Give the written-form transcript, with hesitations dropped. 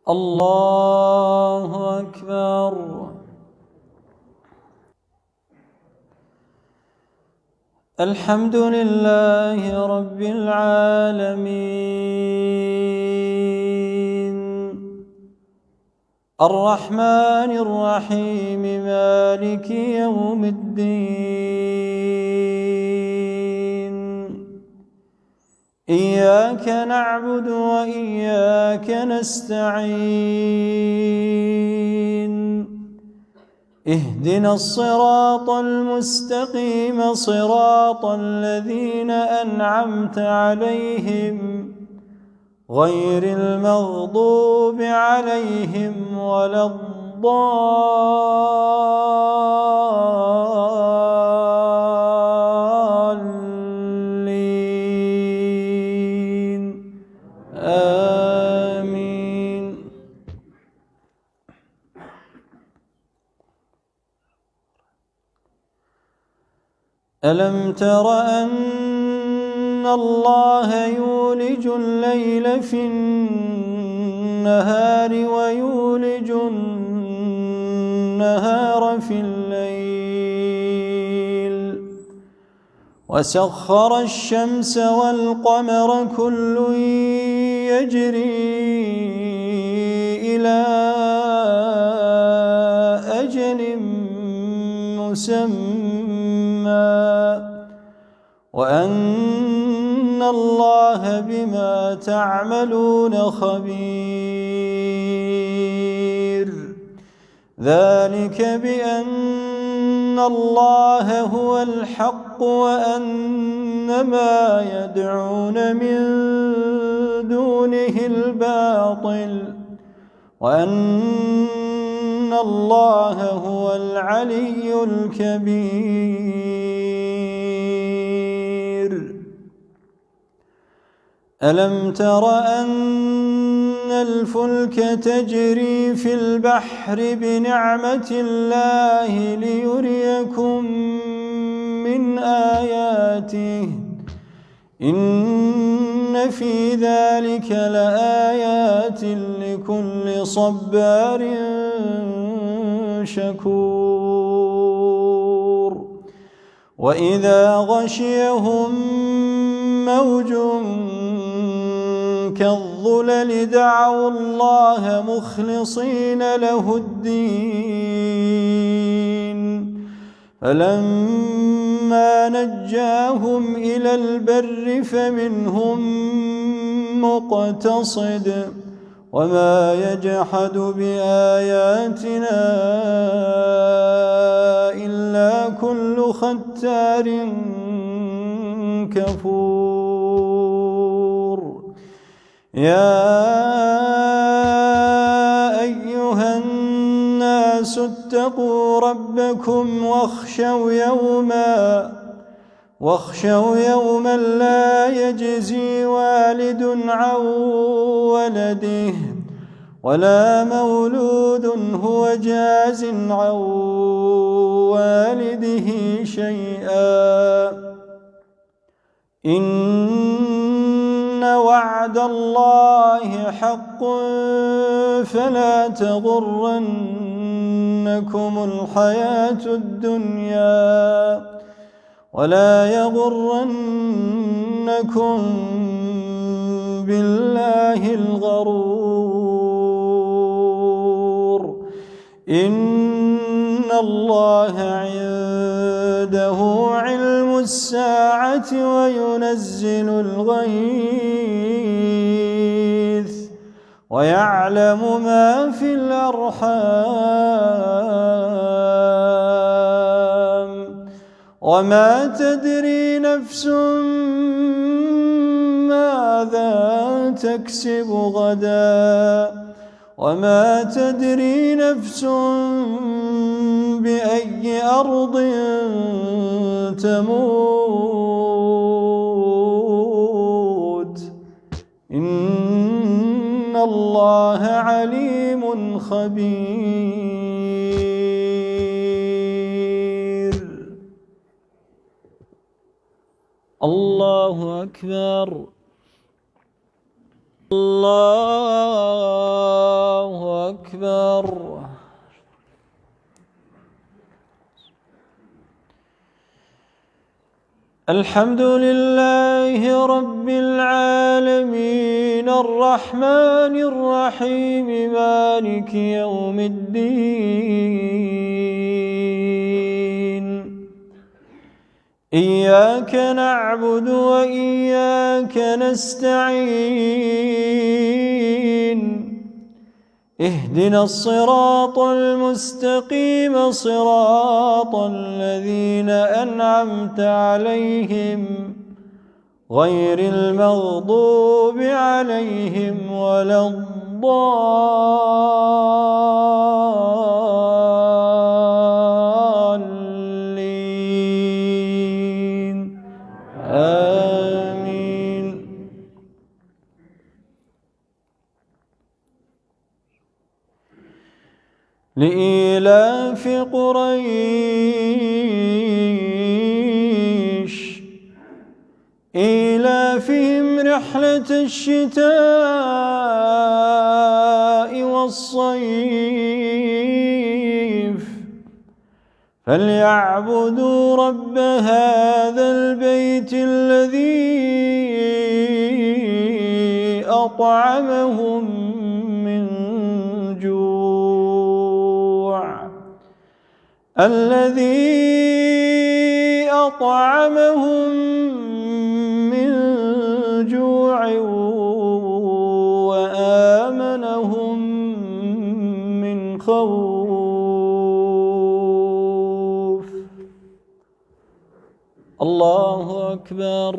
الله أكبر. الحمد لله رب العالمين، الرحمن الرحيم، مالك يوم الدين. إياك نعبد وإياك نستعين. اهدنا الصراط المستقيم، صراط الذين أنعمت عليهم غير المغضوب عليهم ولا الضالين. آمين. ألم تر أن الله يولج الليل في النهار ويولج النهار في الليل، وسخر الشمس والقمر كل يجري إلى أجل مسمى، وأن الله بما تعملون خبير. ذلك بأن الله هو الحق وأن ما يدعون من دونه الباطل، وأن الله هو العلي الكبير. ألم تر أن الفلك تجري في البحر بنعمة الله ليريكم من آياته، إن في ذلك لآيات لكل صبار شكور. وإذا غشيهم موج كالظلل دعوا الله مخلصين له الدين، فلما نجاهم إلى البر فمنهم مقتصد، وما يجحد بآياتنا إلا كل ختار كفور. يا أيها الناس اتقوا ربكم واخشوا يوما لا يجزي والد عن ولده ولا مولود هو جاز عن والده شيئا، إن وعد الله حق فلا تغرنكم الحياة الدنيا ولا يغرنكم بالله الغرور. إن الله عنده علم الساعة وينزل الغيث ويعلم ما في الأرحام، وما تدري نفس ماذا تكسب غدا، وما تدري نفس بأي أرض تموت، إن الله عليم خبير. الله أكبر. الله أكبر. الحمد لله رب العالمين الرحمن الرحيم مالك يوم الدين. إياك نعبد وإياك نستعين. اهدنا الصراط المستقيم صراط الذين أنعمت عليهم غير المغضوب عليهم ولا الضالين. آمين. لإيلاف قريش إيلافهم رحلة الشتاء والصيف فليعبدوا رب هذا البيت الذي أطعمهم من جوع وآمنهم من خوف. الله أكبر.